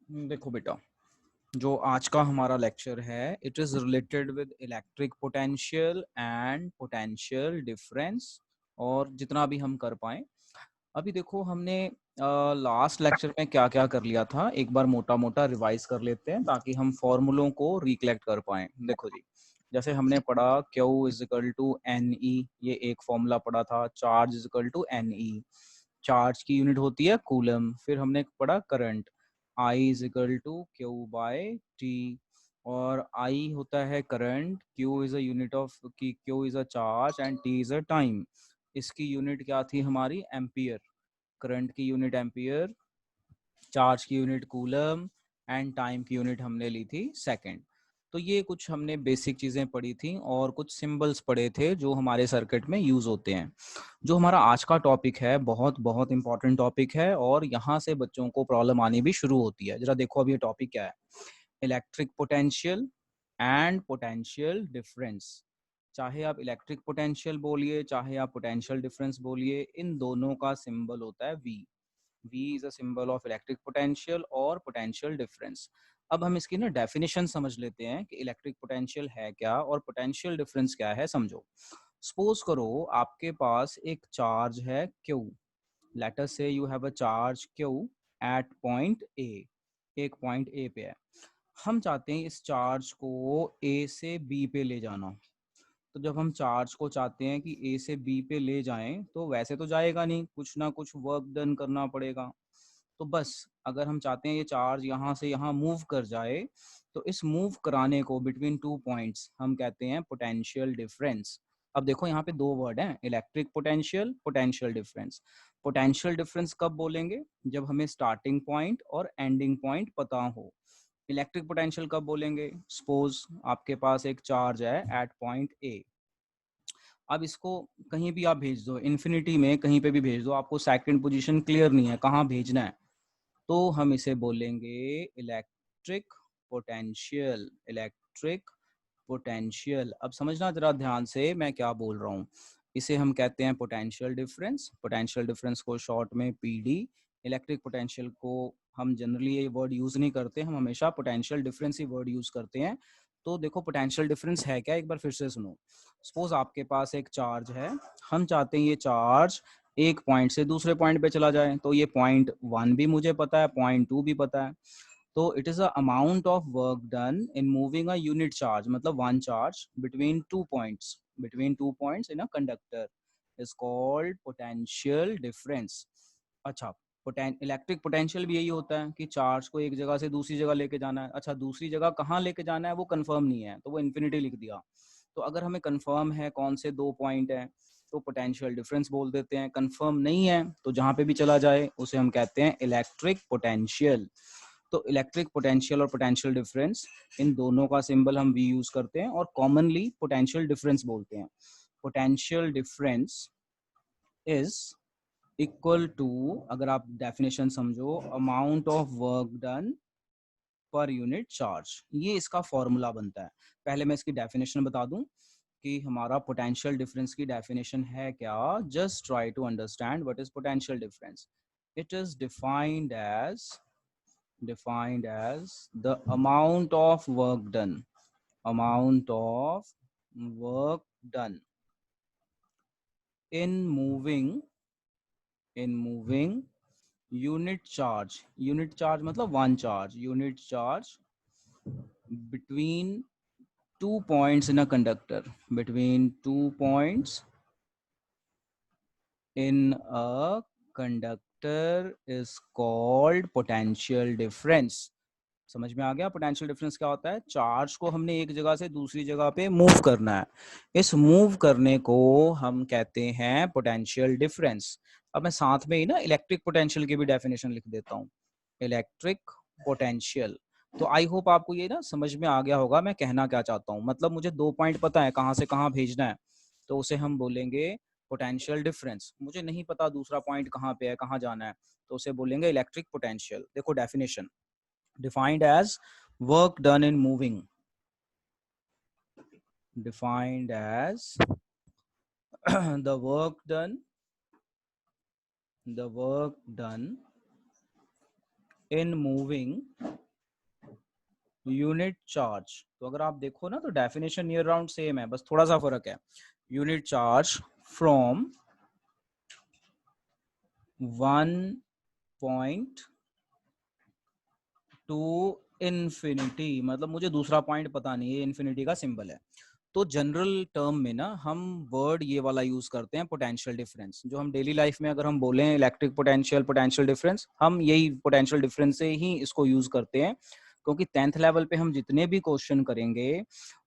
देखो बेटा, जो आज का हमारा लेक्चर है it is related with electric potential and potential difference, और जितना भी हम कर पाए। अभी देखो हमने लास्ट लेक्चर में क्या क्या कर लिया था, एक बार मोटा मोटा रिवाइज कर लेते हैं ताकि हम फॉर्मूलों को रिकलेक्ट कर पाए। देखो जी, जैसे हमने पढ़ा Q is equal to n e, ये एक फॉर्मूला पढ़ा था। Charge is equal to n e, charge की यूनिट होती है कूलम। फिर हमने पढ़ा current, I is equal to Q by T, और I होता है current, Q is a unit of की, Q is a charge and T is a time. इसकी यूनिट क्या थी हमारी? एम्पियर। करंट की यूनिट एम्पियर, चार्ज की यूनिट कूलम एंड टाइम की यूनिट हमने ली थी सेकंड। तो ये कुछ हमने बेसिक चीज़ें पढ़ी थी और कुछ सिंबल्स पढ़े थे जो हमारे सर्किट में यूज़ होते हैं। जो हमारा आज का टॉपिक है बहुत बहुत इंपॉर्टेंट टॉपिक है, और यहाँ से बच्चों को प्रॉब्लम आनी भी शुरू होती है। जरा देखो अब ये टॉपिक क्या है। Electric potential and potential difference. चाहे आप इलेक्ट्रिक पोटेंशियल बोलिए चाहे आप पोटेंशियल डिफरेंस बोलिए, इन दोनों का सिंबल होता है V। V is a symbol of electric potential और potential difference। अब हम इसकी ना डेफिनेशन समझ लेते हैं कि इलेक्ट्रिक पोटेंशियल है क्या और पोटेंशियल डिफरेंस क्या है। समझो, सपोज करो आपके पास एक चार्ज है Q। Let us say you have a charge Q at point A। एक पॉइंट A पे है, हम चाहते हैं इस चार्ज को A से B पे ले जाना। तो जब हम चार्ज को चाहते हैं कि A से B पे ले जाएं तो वैसे तो जाएगा नहीं, कुछ ना कुछ वर्क डन करना पड़ेगा। तो बस अगर हम चाहते हैं ये चार्ज यहाँ से यहाँ मूव कर जाए, तो इस मूव कराने को बिटवीन टू पॉइंट्स हम कहते हैं पोटेंशियल डिफरेंस। अब देखो यहाँ पे दो वर्ड हैं, electric potential, potential difference. Potential difference कब बोलेंगे? जब हमें स्टार्टिंग पॉइंट और एंडिंग पॉइंट पता हो। इलेक्ट्रिक पोटेंशियल कब बोलेंगे? सपोज आपके पास एक चार्ज है एट पॉइंट ए। अब इसको कहीं भी आप भेज दो, इन्फिनिटी में कहीं पे भी भेज दो, आपको सेकंड पोजीशन क्लियर नहीं है कहाँ भेजना है, तो हम इसे बोलेंगे इलेक्ट्रिक पोटेंशियल। Electric potential. अब समझना जरा ध्यान से मैं क्या बोल रहा हूँ। इसे हम कहते हैं पोटेंशियल डिफरेंस। पोटेंशियल डिफरेंस को शॉर्ट में पीडी। इलेक्ट्रिक पोटेंशियल को हम जनरली ये वर्ड यूज नहीं करते, हम हमेशा पोटेंशियल डिफरेंस ही वर्ड यूज करते हैं। तो देखो पोटेंशियल डिफरेंस है क्या, एक बार फिर से सुनो। सपोज आपके पास एक चार्ज है, हम चाहते हैं ये चार्ज एक पॉइंट से दूसरे पॉइंट पे चला जाए। तो ये पॉइंट 1 भी मुझे पता है, पॉइंट 2 भी पता है। तो it is a amount of work done in moving a unit charge, मतलब one charge between two points, between two points in a conductor is called potential difference. अच्छा, इलेक्ट्रिक पोटेंशियल भी यही होता है कि चार्ज को एक जगह से दूसरी जगह लेके जाना है। अच्छा, दूसरी जगह कहाँ लेके जाना है वो कंफर्म नहीं है, तो वो इन्फिनिटी लिख दिया। तो अगर हमें कंफर्म है कौन से दो पॉइंट है तो पोटेंशियल डिफरेंस बोल देते हैं। कंफर्म नहीं है तो जहां पे भी चला जाए उसे हम कहते हैं इलेक्ट्रिक पोटेंशियल। तो इलेक्ट्रिक पोटेंशियल और पोटेंशियल डिफरेंस, इन दोनों का सिंबल हम वी यूज करते हैं और कॉमनली पोटेंशियल डिफरेंस बोलते हैं। Potential difference is equal to, अगर आप डेफिनेशन समझो, amount of work done per unit charge. ये इसका फॉर्मूला बनता है। पहले मैं इसकी डेफिनेशन बता दूं कि हमारा पोटेंशियल डिफरेंस की डेफिनेशन है क्या। Just try to understand what is potential difference. It is defined as the amount of work done, amount of work done in moving unit charge मतलब one charge, unit charge between two points in a conductor, between two points in a conductor is called potential difference। समझ में आ गया potential difference क्या होता है? Charge को हमने एक जगह से दूसरी जगह पे मूव करना है, इस मूव करने को हम कहते हैं पोटेंशियल डिफरेंस। अब मैं साथ में ही ना इलेक्ट्रिक पोटेंशियल की भी डेफिनेशन लिख देता हूँ, इलेक्ट्रिक पोटेंशियल। तो आई होप आपको ये ना समझ में आ गया होगा मैं कहना क्या चाहता हूँ। मतलब मुझे दो पॉइंट पता है कहाँ से कहाँ भेजना है, तो उसे हम बोलेंगे पोटेंशियल डिफरेंस। मुझे नहीं पता दूसरा पॉइंट कहाँ पे है, कहाँ जाना है, तो उसे बोलेंगे इलेक्ट्रिक पोटेंशियल। देखो definition, defined as work done in moving, defined as the work done, the work done in moving unit charge, तो अगर आप देखो ना तो डेफिनेशन नियर अराउंड सेम है, बस थोड़ा सा फर्क है। Unit charge from 1 to infinity, मतलब मुझे दूसरा पॉइंट पता नहीं है, इन्फिनिटी का सिंबल है। तो जनरल टर्म में ना हम वर्ड ये वाला यूज करते हैं, पोटेंशियल डिफरेंस। जो हम डेली लाइफ में अगर हम बोलें इलेक्ट्रिक पोटेंशियल, पोटेंशियल डिफरेंस, हम यही पोटेंशियल डिफरेंस से ही इसको यूज करते हैं, क्योंकि 10th लेवल पे हम जितने भी क्वेश्चन करेंगे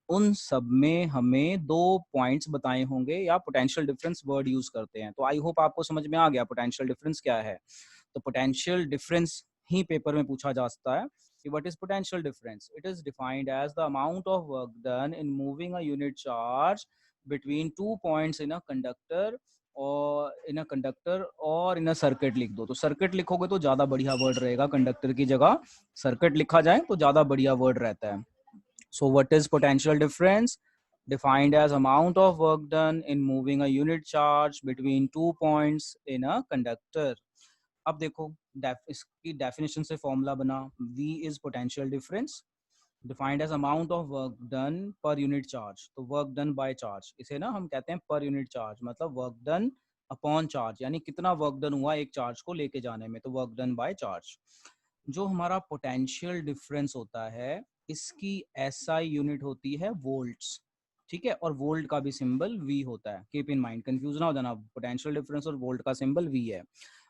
उन सब में हमें 2 पॉइंट्स बताए होंगे या पोटेंशियल डिफरेंस वर्ड यूज करते हैं। तो आई होप आपको समझ में आ गया पोटेंशियल डिफरेंस क्या है। तो पोटेंशियल डिफरेंस ही पेपर में पूछा जा सकता है कि what is potential difference. It is defined as the amount of work done in moving a unit charge between 2 points in a conductor और इन अ सर्किट लिख दो। तो सर्किट लिखोगे तो ज्यादा बढ़िया वर्ड रहेगा, कंडक्टर की जगह सर्किट लिखा जाए तो ज्यादा बढ़िया वर्ड रहता है। So what is potential difference? Defined as amount of work done in moving a unit charge between 2 points in a conductor. अब देखो इसकी डेफिनेशन से फॉर्मूला बना, V is potential difference defined as amount of work done per unit charge। तो work done by charge, इसे ना हम कहते हैं per unit charge, मतलब work done upon charge, यानी कितना वर्क डन हुआ एक चार्ज को लेके जाने में, तो वर्क डन बाय चार्ज। जो हमारा पोटेंशियल डिफरेंस होता है इसकी एसआई यूनिट होती है वोल्ट्स, ठीक है, और वोल्ट का भी सिंबल वी होता है। कीप इन माइंड, कंफ्यूज ना हो जाना, पोटेंशियल डिफरेंस और वोल्ट का सिंबल वी है।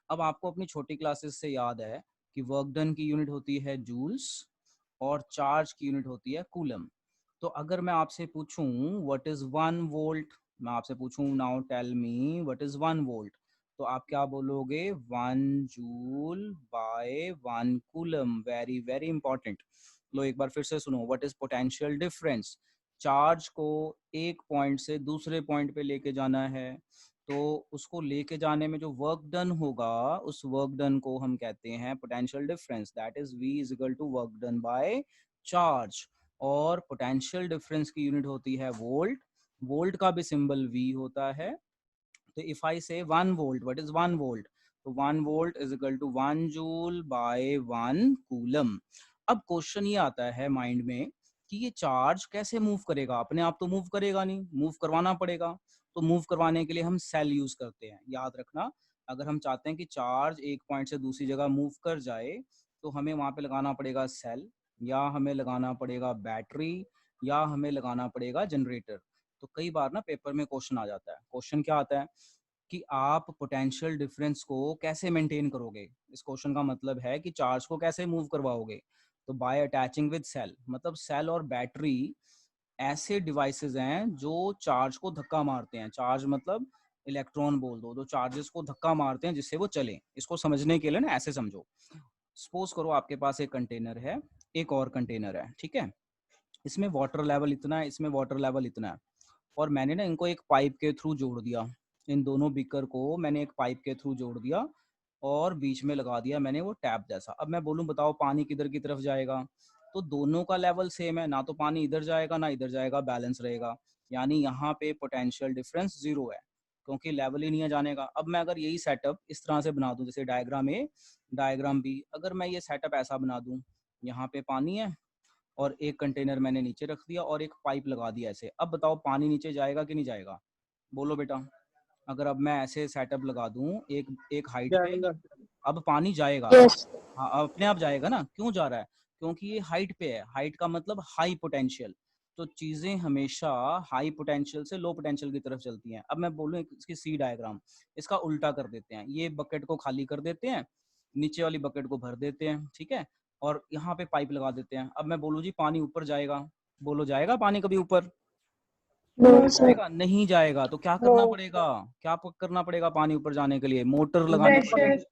अब आपको अपनी छोटी क्लासेस से याद है कि वर्क डन की यूनिट होती है जूल्स और चार्ज की यूनिट होती है कूलम। तो अगर मैं आपसे पूछूं व्हाट इज 1 वोल्ट, मैं आपसे पूछूं now tell me what is 1 volt, तो आप क्या बोलोगे? 1 joule by 1 coulomb. Very very important. लो एक बार फिर से सुनो, what is potential difference? Charge को एक पॉइंट से दूसरे पॉइंट पे लेके जाना है, तो उसको लेके जाने में जो वर्क डन होगा उस वर्क डन को हम कहते हैं potential difference. That is V is equal to work done by charge. और पोटेंशियल डिफरेंस की यूनिट होती है वोल्ट, वोल्ट का भी सिंबल V होता है। तो इफ आई से 1 वोल्ट, व्हाट इज 1 वोल्ट? तो 1 volt is equal to 1 joule by 1 coulomb. अब क्वेश्चन ये आता है माइंड में कि ये चार्ज कैसे मूव करेगा? अपने आप तो मूव करेगा नहीं, मूव करवाना पड़ेगा। तो मूव करवाने के लिए हम सेल यूज करते हैं। याद रखना, अगर हम चाहते हैं कि चार्ज एक पॉइंट से दूसरी जगह मूव कर जाए तो हमें वहां पे लगाना पड़ेगा सेल, या हमें लगाना पड़ेगा बैटरी, या हमें लगाना पड़ेगा जनरेटर। तो कई बार ना पेपर में क्वेश्चन आ जाता है, क्वेश्चन क्या आता है कि आप पोटेंशियल डिफरेंस को कैसे मेंटेन करोगे। इस क्वेश्चन का मतलब है कि चार्ज को कैसे मूव करवाओगे। तो बाय अटैचिंग विद सेल, मतलब सेल और बैटरी ऐसे डिवाइसेस हैं जो चार्ज को धक्का मारते हैं। चार्ज मतलब इलेक्ट्रॉन बोल दो, जो चार्जेस को धक्का मारते हैं जिससे वो चले। इसको समझने के लिए ना ऐसे समझो, सपोज करो आपके पास एक कंटेनर है, एक और कंटेनर है, ठीक है, इसमें वाटर लेवल इतना है, इसमें वाटर लेवल इतना है, और मैंने ना इनको एक पाइप के थ्रू जोड़ दिया। इन दोनों बीकर को मैंने एक पाइप के थ्रू जोड़ दिया और बीच में लगा दिया मैंने वो टैप जैसा। अब मैं बोलूं बताओ पानी किधर की तरफ जाएगा? तो दोनों का लेवल सेम है, ना तो पानी इधर जाएगा ना इधर जाएगा, बैलेंस रहेगा। यानी यहाँ पे पोटेंशियल डिफरेंस 0 है, क्योंकि लेवल ही नहीं है जाने का। अब मैं अगर यही सेटअप इस तरह से बना दूं, जैसे डायग्राम ए डायग्राम बी, अगर मैं ये सेटअप ऐसा बना दूं, यहाँ पे पानी है और एक कंटेनर मैंने नीचे रख दिया और एक पाइप लगा दिया ऐसे। अब बताओ पानी नीचे जाएगा कि नहीं जाएगा? बोलो बेटा। अगर अब मैं ऐसे सेटअप लगा दूं एक एक हाइट पे, जाएगा। अब पानी जाएगा। यस। हाँ अपने आप जाएगा ना, क्यों जा रहा है? क्योंकि ये हाइट पे है, हाइट का मतलब हाई पोटेंशियल। तो चीजें हमेशा हाई पोटेंशियल से लो पोटेंशियल की तरफ चलती हैं। अब मैं बोलूँ इसकी सी डायग्राम, इसका उल्टा कर देते हैं, ये बकेट को खाली कर देते हैं, नीचे वाली बकेट को भर देते हैं, ठीक है, और यहाँ पे पाइप लगा देते हैं। अब मैं बोलूँ जी पानी ऊपर जाएगा, बोलो जाएगा पानी कभी ऊपर? No sir. जाएगा? नहीं जाएगा। तो क्या नो। करना पड़ेगा? क्या करना पड़ेगा पानी ऊपर जाने के लिए? मोटर लगानी प्रेशर। पड़ेगी।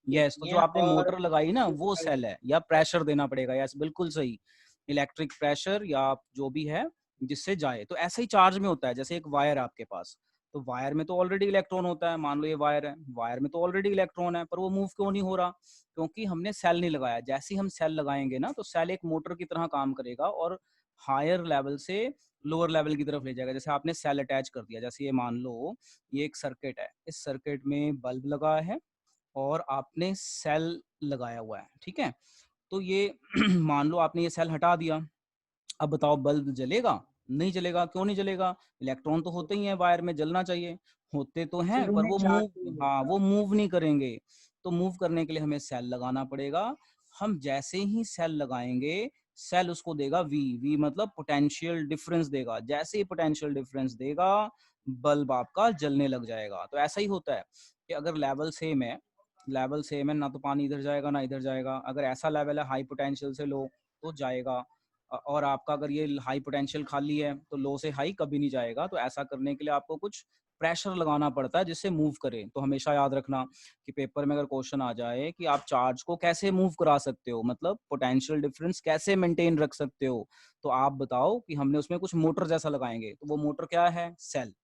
यस, तो जो आपने मोटर लगाई ना वो सेल है, या प्रेशर देना पड़ेगा। यस बिल्कुल सही, इलेक्ट्रिक प्रेशर या जो भी है जिससे जाए। तो ऐसे ही चार्ज में होता है, जैसे एक वायर है आपके पास, तो वायर में तो ऑलरेडी इलेक्ट्रॉन होता है। मान लो ये वायर है, वायर में तो ऑलरेडी इलेक्ट्रॉन है, पर वो मूव क्यों नहीं हो रहा? क्योंकि हमने सेल नहीं लगाया। जैसे ही हम सेल लगाएंगे ना तो सेल एक मोटर की तरह काम करेगा और हायर लेवल से लोअर लेवल की तरफ ले जाएगा। जैसे आपने सेल अटैच कर दिया, जैसे ये मान लो ये एक सर्किट है, इस सर्किट में बल्ब लगा है और आपने सेल लगाया हुआ है, ठीक है। तो ये मान लो आपने ये सेल हटा दिया, अब बताओ बल्ब जलेगा? नहीं जलेगा। क्यों नहीं जलेगा? इलेक्ट्रॉन तो होते ही हैं वायर में, जलना चाहिए, होते तो हैं पर उन्हें वो चार्ज मूव, नहीं हाँ मिलता। वो मूव नहीं करेंगे। तो मूव करने के लिए हमें सेल लगाना पड़ेगा। हम जैसे ही सेल लगाएंगे, सेल उसको देगा वी, वी मतलब पोटेंशियल डिफरेंस देगा। जैसे ही पोटेंशियल डिफरेंस देगा, बल्ब आपका जलने लग जाएगा। तो ऐसा ही होता है कि अगर लेवल सेम है, लेवल सेम है, ना तो पानी इधर जाएगा ना इधर जाएगा। अगर ऐसा लेवल है हाई पोटेंशियल से लो तो जाएगा, और आपका अगर ये हाई पोटेंशियल खाली है तो लो से हाई कभी नहीं जाएगा। तो ऐसा करने के लिए आपको कुछ प्रेशर लगाना पड़ता है जिससे मूव करे। तो हमेशा याद रखना कि पेपर में अगर क्वेश्चन आ जाए कि आप चार्ज को कैसे मूव करा सकते हो, मतलब पोटेंशियल डिफरेंस कैसे मेंटेन रख सकते हो, तो आप बताओ कि हमने उसमें कुछ मोटर जैसा लगाएंगे। तो वो मोटर क्या है? सेल।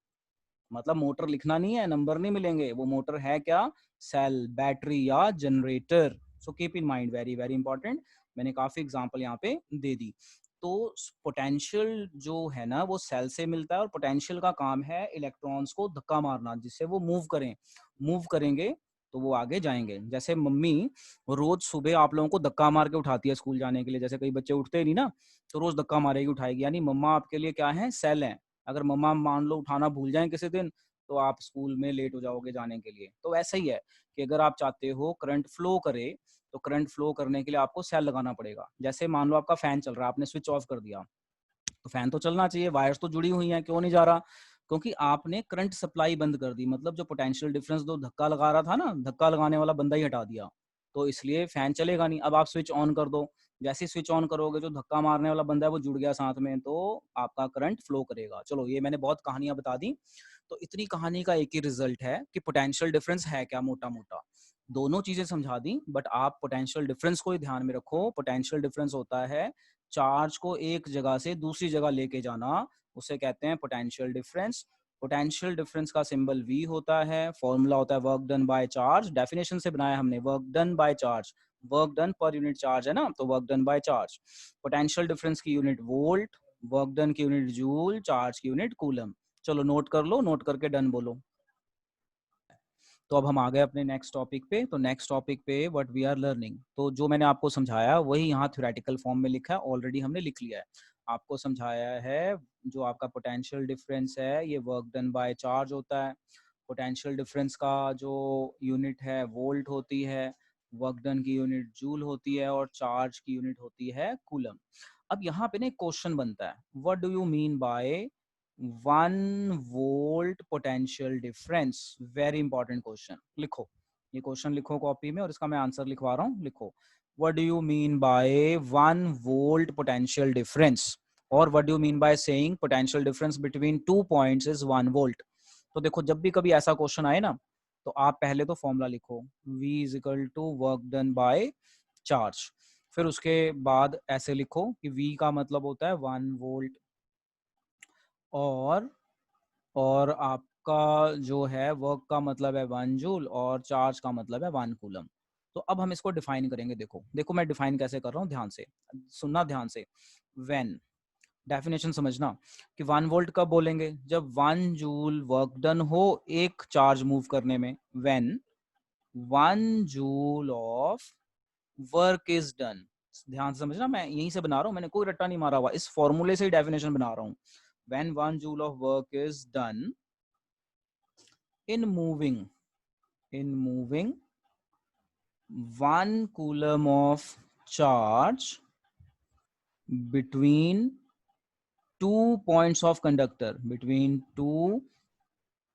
मतलब मोटर लिखना नहीं है, नंबर नहीं मिलेंगे, वो मोटर है क्या? सेल, बैटरी या generator. So keep in mind, very very important. मैंने काफी एग्जांपल यहाँ पे दे दी। तो पोटेंशियल जो है ना वो सेल से मिलता है, और पोटेंशियल का काम है इलेक्ट्रॉन्स को धक्का मारना जिससे वो मूव करें। मूव करेंगे तो वो आगे जाएंगे। जैसे मम्मी रोज सुबह आप लोगों को धक्का मार के उठाती है स्कूल जाने के लिए, जैसे कई बच्चे उठते ही नहीं ना, तो रोज धक्का मारेगी उठाएगी, यानी मम्मा आपके लिए क्या है? सेल है। अगर मम्मा मान लो उठाना भूल जाएं किसी दिन, तो आप स्कूल में लेट हो जाओगे जाने के लिए। तो ऐसा ही है कि अगर आप चाहते हो करंट फ्लो करे, तो करंट फ्लो करने के लिए आपको सेल लगाना पड़ेगा। जैसे मान लो आपका फैन चल रहा है, आपने स्विच ऑफ कर दिया, तो फैन तो चलना चाहिए, वायर्स तो जुड़ी हुई हैं, क्यों नहीं जा रहा? क्योंकि आपने करंट सप्लाई बंद कर दी, मतलब जो पोटेंशियल डिफरेंस दो धक्का लगा रहा था ना, धक्का लगाने वाला बंदा ही हटा दिया, तो इसलिए फैन चलेगा नहीं। अब आप स्विच ऑन कर दो, जैसे ही स्विच ऑन करोगे जो धक्का मारने वाला बंदा है वो जुड़ गया साथ में, तो आपका करंट फ्लो करेगा। चलो ये मैंने बहुत कहानियां बता दी। तो इतनी कहानी का एक ही रिजल्ट है कि पोटेंशियल डिफरेंस है क्या, मोटा मोटा दोनों चीजें समझा दी। बट आप पोटेंशियल डिफरेंस को ही ध्यान में रखो। पोटेंशियल डिफरेंस होता है चार्ज को एक जगह से दूसरी जगह लेके जाना, उसे कहते हैं पोटेंशियल डिफरेंस। पोटेंशियल डिफरेंस का सिंबल V होता है, फॉर्मूला होता है work done by charge. Definition से बनाया हमने, work done by charge, work done per unit charge है ना, तो work done by charge. Potential difference की यूनिट वोल्ट, वर्क डन की यूनिट जूल, चार्ज की यूनिट कूलम। चलो नोट कर लो, नोट करके डन बोलो। तो अब हम आ गए अपने नेक्स्ट टॉपिक पे। तो नेक्स्ट टॉपिक पे व्हाट वी आर लर्निंग, तो जो मैंने आपको समझाया वही यहाँ थ्योरेटिकल फॉर्म में लिखा है, ऑलरेडी हमने लिख लिया है। आपको समझाया है जो आपका पोटेंशियल डिफरेंस है ये वर्क डन बाय चार्ज होता है। पोटेंशियल डिफरेंस का जो यूनिट है वोल्ट होती है, वर्क डन की यूनिट जूल होती है, और चार्ज की यूनिट होती है कूलम। अब यहाँ पे ना एक क्वेश्चन बनता है, what do you mean by 1 volt potential difference? Very important question. लिखो, ये क्वेश्चन लिखो कॉपी में, और इसका मैं आंसर लिखवा रहा हूँ। लिखो, what do you mean by 1 volt potential difference, और what do you mean by saying potential difference between 2 points is 1 volt? तो देखो जब भी कभी ऐसा क्वेश्चन आए ना, तो आप पहले तो फॉर्मूला लिखो, V is equal to work done by charge. फिर उसके बाद ऐसे लिखो कि V का मतलब होता है 1 वोल्ट, और आपका जो है वर्क का मतलब है 1 जूल, और चार्ज का मतलब है 1 कूलम। तो अब हम इसको डिफाइन करेंगे। देखो देखो मैं डिफाइन कैसे कर रहा हूँ, ध्यान से सुनना, ध्यान से। व्हेन, डेफिनेशन समझना कि 1 वोल्ट कब बोलेंगे? जब 1 जूल वर्क डन हो एक चार्ज मूव करने में। When 1 joule of work is done. ध्यान से समझना, मैं यहीं से बना रहा हूँ, मैंने कोई रट्टा नहीं मारा हुआ, इस फॉर्मूले से ही डेफिनेशन बना रहा हूँ। When 1 joule of work is done in moving 1 coulomb of charge between 2 points of conductor, between 2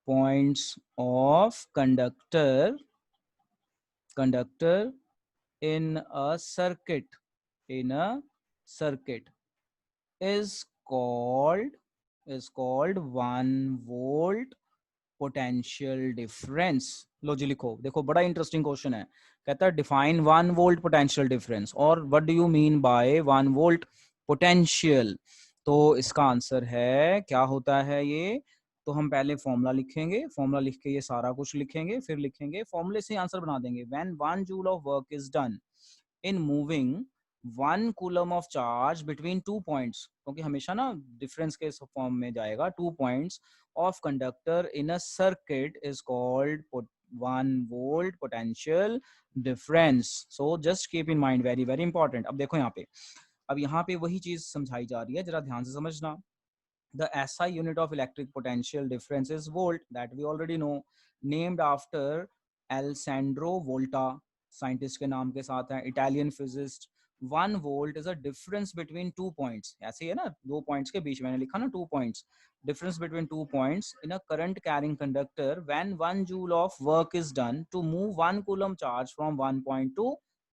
points of conductor in a circuit, in a circuit is called 1 volt potential difference. लो जी लिखो, देखो बड़ा interesting question है। कहता है define 1 volt potential difference, और what do you mean by 1 volt potential? तो इसका आंसर है, क्या होता है ये? तो हम पहले फॉर्मूला लिखेंगे, फॉर्मूला लिख के ये सारा कुछ लिखेंगे, फिर लिखेंगे फॉर्मूले से आंसर बना देंगे। When 1 joule of work is done in moving 1 coulomb of charge between 2 points, क्योंकि हमेशा ना डिफरेंस के फॉर्म में जाएगा, 2 points of conductor in a circuit is called 1 volt potential difference. So just keep in mind, very very important. अब देखो यहाँ पे वही चीज समझाई जा रही है, जरा ध्यान से समझना. The SI unit of electric potential difference is volt, that we already know, named after Alessandro Volta, scientist के नाम के साथ है, Italian physicist. 1 volt is a difference between 2 points. ऐसे ही है ना, 2 points के बीच, मैंने लिखा ना 2 points, difference between 2 points in a current carrying conductor when 1 joule of work is done to move 1 coulomb charge from one point to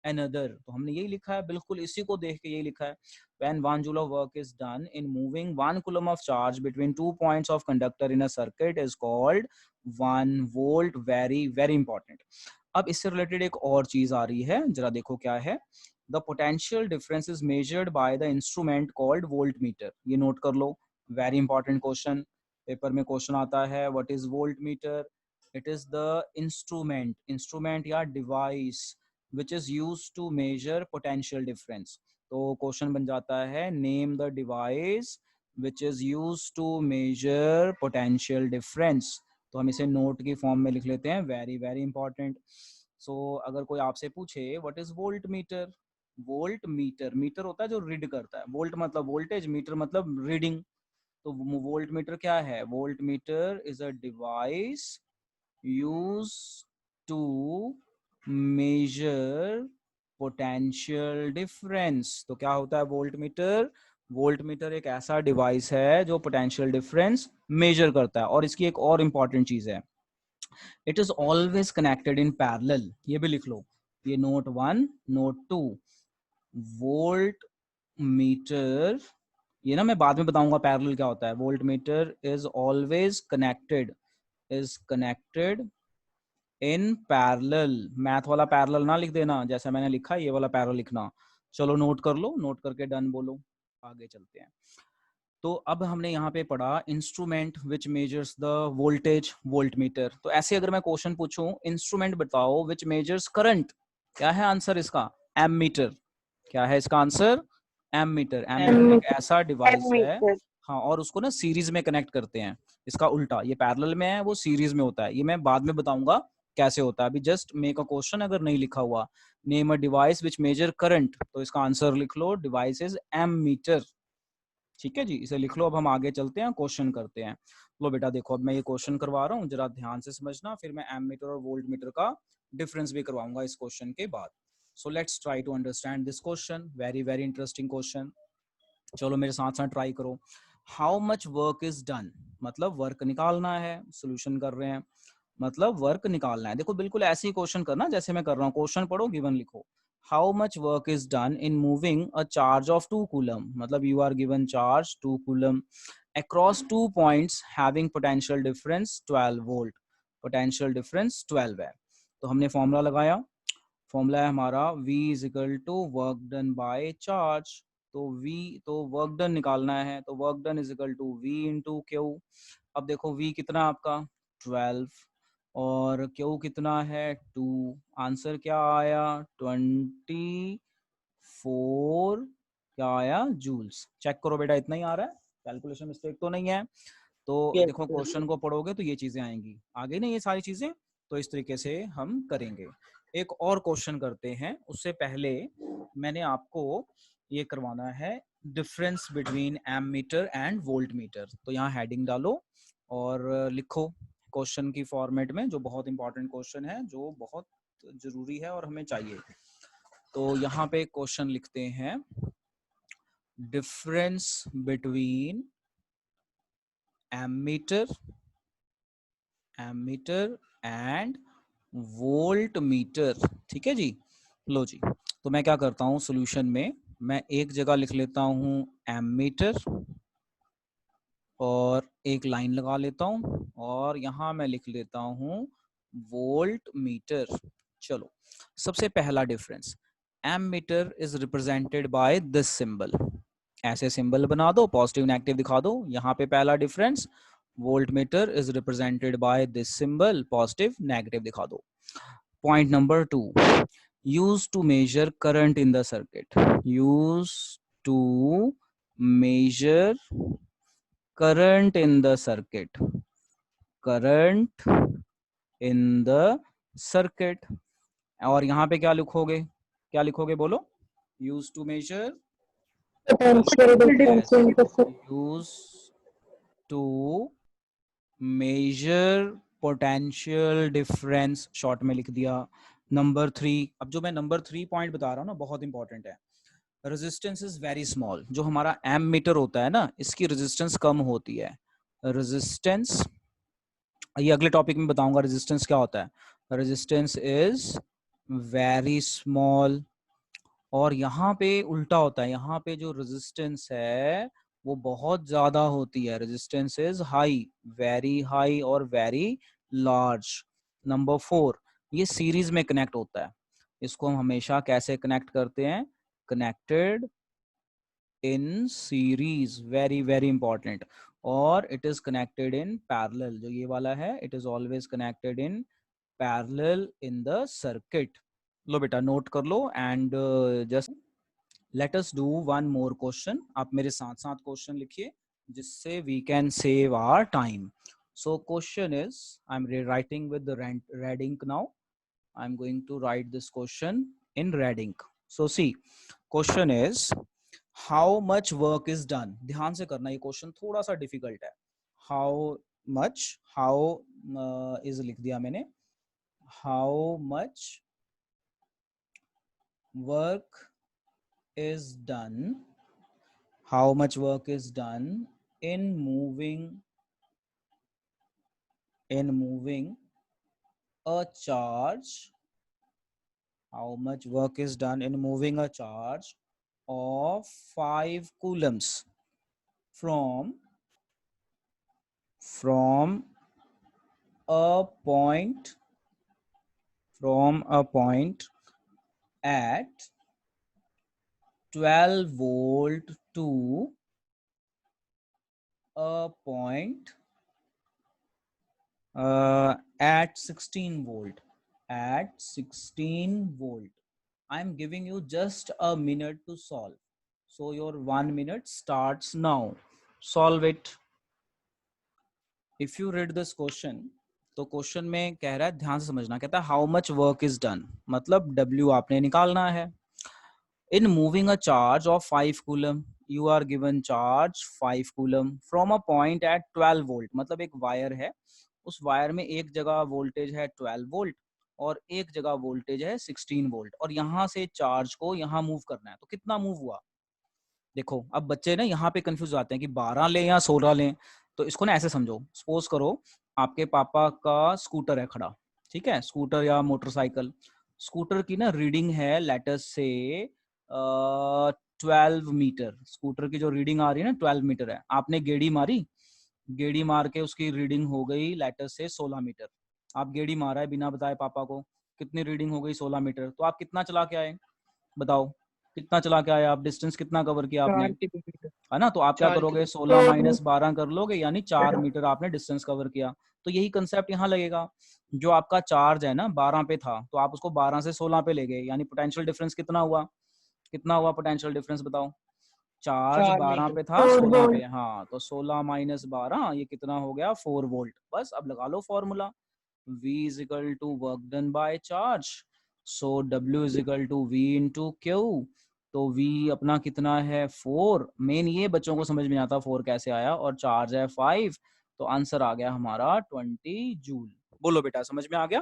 another. तो हमने यही लिखा है, बिल्कुल इसी को देख के यही लिखा है. When 1 joule of work is done in moving 1 coulomb of charge between 2 points of conductor in a circuit is called 1 volt. Very very important. अब इससे रिलेटेड एक और चीज आ रही है, जरा देखो क्या है. The potential difference is measured by the instrument called volt meter. ये नोट कर लो, वेरी इंपॉर्टेंट क्वेश्चन. पेपर में क्वेश्चन आता है, what is volt meter. It is the instrument या device which is used to measure potential difference. तो question बन जाता है, name the device which is used to measure potential difference. तो हम इसे नोट की फॉर्म में लिख लेते हैं, वेरी वेरी इंपॉर्टेंट. सो अगर कोई आपसे पूछे what is volt meter. Voltmeter, meter होता है जो रीड करता है, वोल्ट मतलब वोल्टेज, मीटर मतलब रीडिंग. तो वोल्ट मीटर क्या है. Voltmeter is a device use to measure potential difference. तो क्या होता है वोल्ट मीटर. वोल्ट मीटर एक ऐसा डिवाइस है जो पोटेंशियल डिफरेंस मेजर करता है. और इसकी एक और इंपॉर्टेंट चीज है, it is always connected in parallel. ये भी लिख लो, ये नोट 1 नोट 2. वोल्ट मीटर, ये ना मैं बाद में बताऊंगा पैरेलल क्या होता है. Voltmeter is always connected in parallel. Math वाला पैरेलल ना लिख देना, जैसा मैंने लिखा ये वाला पैरेलल लिखना. चलो नोट कर लो, नोट करके डन बोलो, आगे चलते हैं. तो अब हमने यहाँ पे पढ़ा instrument which measures the voltage, volt meter. तो ऐसे अगर मैं क्वेश्चन पूछूं, इंस्ट्रूमेंट बताओ विच मेजर्स करंट, क्या है आंसर इसका. Ammeter. क्या है इसका answer. Ammeter. Ammeter एक ऐसा डिवाइस है, हाँ, और उसको ना सीरीज में कनेक्ट करते हैं. इसका उल्टा, ये पैरेलल में है, वो सीरीज में होता है. ये मैं बाद में बताऊंगा कैसे होता है. अभी जस्ट मेक अ क्वेश्चन अगर नहीं लिखा हुआ, name a device which measure current, तो इसका आंसर लिख लो, डिवाइस इज एम मीटर. ठीक है जी, इसे लिख लो. अब हम आगे चलते हैं, क्वेश्चन करते हैं. लो बेटा देखो, अब मैं ये क्वेश्चन करवा रहा हूँ, जरा ध्यान से समझना, फिर मैं एम मीटर और वोल्ट मीटर का डिफरेंस भी करवाऊंगा इस क्वेश्चन के बाद. So let's try to understand this question, very very interesting question. चलो मेरे साथ साथ ट्राई करो. How much work is done, मतलब वर्क निकालना है, सोल्यूशन कर रहे हैं, मतलब वर्क निकालना है. देखो बिल्कुल ऐसे ही क्वेश्चन करना जैसे मैं कर रहा हूँ. क्वेश्चन पढ़ो, गिवन लिखो. How much work is done in moving a charge of 2 coulomb, मतलब you are given charge 2 coulomb across 2 points having potential difference 12 volt. potential difference 12 है. तो हमने फॉर्मूला लगाया, फॉर्मूला है हमारा v is equal to work done by charge. तो v, तो work done निकालना है, तो work done is equal to v into Q. अब देखो v कितना आपका 12 और क्यू कितना है 2. आंसर क्या आया 24. क्या आया जूल्स. चेक करो बेटा, इतना ही आ रहा है, कैलकुलेशन मिस्टेक तो नहीं है. तो देखो क्वेश्चन को पढ़ोगे तो ये चीजें आएंगी आगे नहीं, ये सारी चीजें. तो इस तरीके से हम करेंगे. एक और क्वेश्चन करते हैं, उससे पहले मैंने आपको ये करवाना है difference between ammeter and voltmeter. तो यहाँ हेडिंग डालो और लिखो क्वेश्चन की फॉर्मेट में, जो बहुत इंपॉर्टेंट क्वेश्चन है, जो बहुत जरूरी है और हमें चाहिए. तो यहाँ पे क्वेश्चन लिखते हैं, difference between ammeter and voltmeter. ठीक है जी. लो जी, तो मैं क्या करता हूँ सॉल्यूशन में, मैं एक जगह लिख लेता हूँ एमीटर और एक लाइन लगा लेता हूँ, और यहाँ मैं लिख लेता हूँ वोल्ट मीटर. चलो, सबसे पहला difference, ammeter is represented by this symbol. ऐसे सिंबल बना दो, पॉजिटिव नेगेटिव दिखा दो. यहाँ पे पहला difference, voltmeter is represented by this symbol, positive negative दिखा दो. Point number 2, use to measure current in the circuit. Use to measure current in the circuit. current in the circuit. और यहाँ पे क्या लिखोगे बोलो? Use to measure Potential difference in the circuit. use to measure potential difference, short में लिख दिया. Number 3, अब जो मैं नंबर 3 पॉइंट बता रहा हूँ ना, बहुत इंपॉर्टेंट है. Resistance is very small. जो हमारा एम मीटर होता है ना, इसकी रेजिस्टेंस कम होती है. रेजिस्टेंस, ये अगले टॉपिक में बताऊंगा रेजिस्टेंस क्या होता है. Resistance is very small. और यहाँ पे उल्टा होता है, यहाँ पे जो रेजिस्टेंस है वो बहुत ज्यादा होती है. Resistance is high, very high और वेरी लार्ज. नंबर 4, ये सीरीज में कनेक्ट होता है. इसको हम हमेशा कैसे कनेक्ट करते हैं? Connected in series, very very important. और it is connected in parallel, जो ये वाला है, it is always connected in parallel in the circuit. लो बेटा नोट कर लो. And just let us do one more question. आप मेरे साथ साथ क्वेश्चन लिखिए जिससे we can save our time. So question is, I am writing with red ink now. I am going to write this question in red ink. So see, question is how much work is done. ध्यान से करना, ये question थोड़ा सा difficult है. How much, how is लिख दिया मैंने. How much work is done, how much work is done in moving a charge, how much work is done in moving a charge of 5 coulombs from a point at 12 volt to a point at 16 volt. At 16 volt. I am giving you just a minute to solve. So your 1 minute starts now. Solve it. If you read this question, तो question में कह रहा है, ध्यान से समझना, कहता है how much work is done, मतलब W आपने निकालना है. In moving a charge of 5 coulomb, you are given charge 5 coulomb from a point at 12 volt. मतलब एक वायर है, उस वायर में एक जगह वोल्टेज है 12 वोल्ट और एक जगह वोल्टेज है 16 वोल्ट. और यहाँ से चार्ज को यहाँ मूव करना है. तो कितना मूव हुआ? देखो, अब बच्चे ना यहाँ पे कंफ्यूज आते हैं कि 12 लें या 16 लें. तो इसको ना ऐसे समझो, सपोज करो आपके पापा का स्कूटर है खड़ा, ठीक है, स्कूटर या मोटरसाइकिल. स्कूटर की ना रीडिंग है लेटस से 12 मीटर. स्कूटर की जो रीडिंग आ रही है ना 12 मीटर है. आपने गेड़ी मारी, गेड़ी मार के उसकी रीडिंग हो गई लेटस से 16 मीटर. आप गेड़ी मारा है बिना बताए पापा को, कितनी रीडिंग हो गई? 16 मीटर. तो आप कितना चला के आए? बताओ कितना चला के आए आप? डिस्टेंस कितना कवर किया आपने? 4 किलोमीटर. है ना. तो आप क्या 4 करोगे? किलोमीटर. 16 माइनस 12 कर लोगे, यानी 4 मीटर आपने डिस्टेंस कवर किया. तो यही कंसेप्ट यहाँ लगेगा. जो आपका चार्ज है ना 12 पे था, तो आप उसको 12 से 16 पे ले गए, यानी पोटेंशियल डिफरेंस कितना हुआ? कितना हुआ पोटेंशियल डिफरेंस बताओ? Charge 4 12 meter. पे था, 16 पे. हाँ, तो 16 माइनस 12, ये कितना हो गया? 4 वोल्ट. बस अब लगा लो formula. V is equal to work done by charge. So W is equal to V into Q. तो V अपना कितना है? 4. मेन ये बच्चों को समझ में आता 4 कैसे आया. और चार्ज है 5. तो आंसर आ गया हमारा 20 जूल. बोलो बेटा, समझ में आ गया?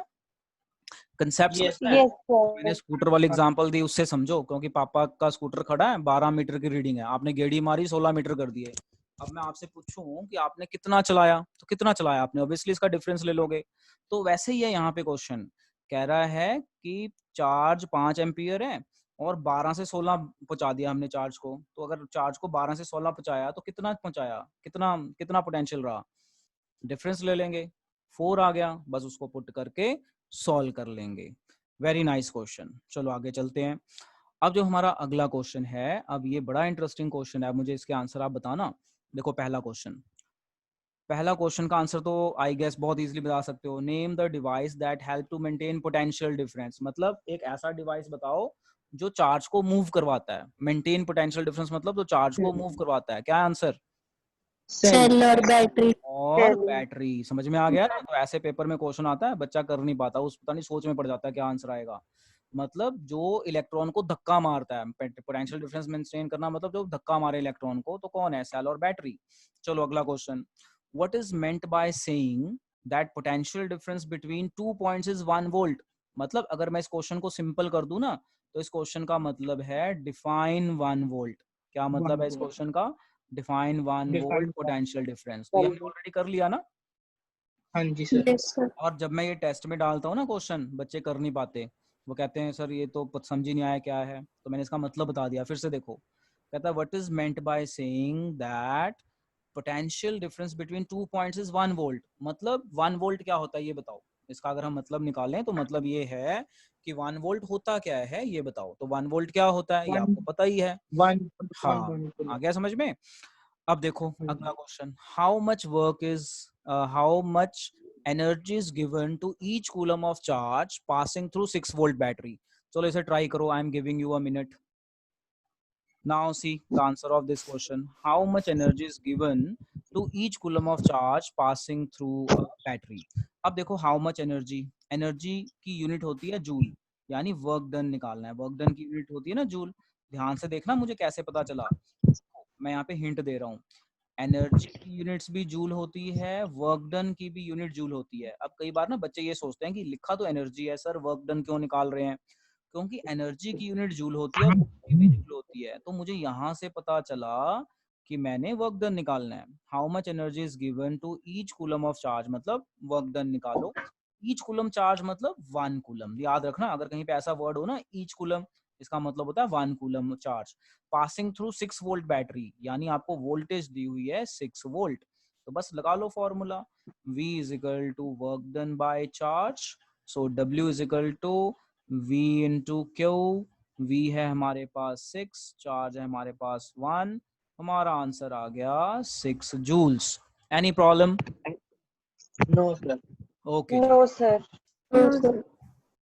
कंसेप्ट समझ में? Yes, मैंने sir. स्कूटर वाली एग्जांपल दी, उससे समझो, क्योंकि पापा का स्कूटर खड़ा है, 12 मीटर की रीडिंग है, आपने गेड़ी मारी, 16 मीटर कर दिए. अब मैं आपसे पूछूं कि आपने कितना चलाया, तो कितना चलाया आपने? ऑब्वियसली इसका डिफरेंस ले लोगे. तो वैसे ही है यहाँ पे क्वेश्चन. कह रहा है कि चार्ज 5 एम्पियर है और 12 से 16 पहुंचा दिया हमने चार्ज को. तो अगर चार्ज को 12 से 16 पहुंचाया तो कितना पहुंचाया? कितना कितना पोटेंशियल रहा? डिफरेंस ले लेंगे, 4 आ गया, बस उसको पुट करके सॉल्व कर लेंगे. Very nice question. चलो आगे चलते हैं. अब जो हमारा अगला क्वेश्चन है, अब ये बड़ा इंटरेस्टिंग क्वेश्चन है. मुझे इसके आंसर आप बताना. देखो पहला क्वेश्चन का आंसर तो आई गेस बहुत इजीली बता सकते हो. Name the device that help to maintain potential difference. मतलब एक ऐसा डिवाइस बताओ जो चार्ज को मूव करवाता है. मेंटेन पोटेंशियल डिफरेंस मतलब जो चार्ज को मूव करवाता है. क्या आंसर? सेल और बैटरी। और बैटरी। समझ में आ गया ना? तो ऐसे पेपर में क्वेश्चन आता है, बच्चा कर नहीं पाता, उस पता नहीं सोच में पड़ जाता है क्या आंसर आएगा। मतलब जो इलेक्ट्रॉन को धक्का मारता है, पोटेंशियल डिफरेंस मेंटेन करना मतलब जो धक्का मारे इलेक्ट्रॉन को, तो कौन है? सेल और बैटरी। चलो अगला question. What is meant by saying that potential difference between 2 points is 1 volt? मतलब अगर मैं इस क्वेश्चन को सिंपल कर दूं ना, तो इस क्वेश्चन का मतलब है डिफाइन 1 वोल्ट। क्या मतलब है इस क्वेश्चन का? Define 1 volt potential difference. तो ये हमने ऑलरेडी कर लिया ना? हाँ जी सर। Yes sir. और जब मैं ये टेस्ट में डालता हूँ ना क्वेश्चन, बच्चे कर नहीं पाते, वो कहते हैं सर ये तो समझ ही नहीं आया क्या है, तो मैंने इसका मतलब बता दिया। फिर से देखो, कहता है what is meant by saying that potential difference between 2 points is 1 volt. मतलब 1 वोल्ट क्या होता है ये बताओ। इसका अगर हम मतलब निकालें तो मतलब ये है कि 1 वोल्ट होता क्या है ये बताओ। तो 1 वोल्ट क्या होता है ये आपको पता ही है। हाँ, आ गया समझ में? अब देखो अगला question. How much energy is given to each coulomb of charge passing through 6 volt battery. चलो इसे ट्राई करो। I am giving you a minute. Now see the answer of this question. How much energy is given to each coulomb of charge passing through a battery? अब देखो how much energy, energy की unit होती है joule, यानी work done निकालना है। Work done की unit होती है ना जूल। ध्यान से देखना मुझे कैसे पता चला। मैं यहाँ पे हिंट दे रहा हूँ। एनर्जी की यूनिट्स भी जूल होती है, वर्क डन की भी यूनिट जूल होती है। अब कई बार ना बच्चे ये सोचते हैं कि लिखा तो एनर्जी है सर, वर्क डन क्यों निकाल रहे हैं? क्योंकि एनर्जी की यूनिट जूल होती है और वर्क की भी जूल होती है। तो मुझे यहाँ से पता चला कि मैंने वर्क डन निकालना है। How much energy is given to each coulomb of charge, मतलब वर्क डन निकालो। ईच कूलम चार्ज मतलब 1 कूलम। याद रखना, अगर कहीं पे ऐसा वर्ड हो ना ईच कूलम, इसका मतलब होता है 1 coulomb charge passing through 6 volt battery, यानी आपको वोल्टेज दी हुई है 6 वोल्ट। तो बस लगा लो formula, V is equal to work done by charge. So W is equal to V into q. V है हमारे पास 6, चार्ज है हमारे पास 1। हमारा आंसर आ गया 6 joules. Any problem? No sir. Okay no sir. No sir.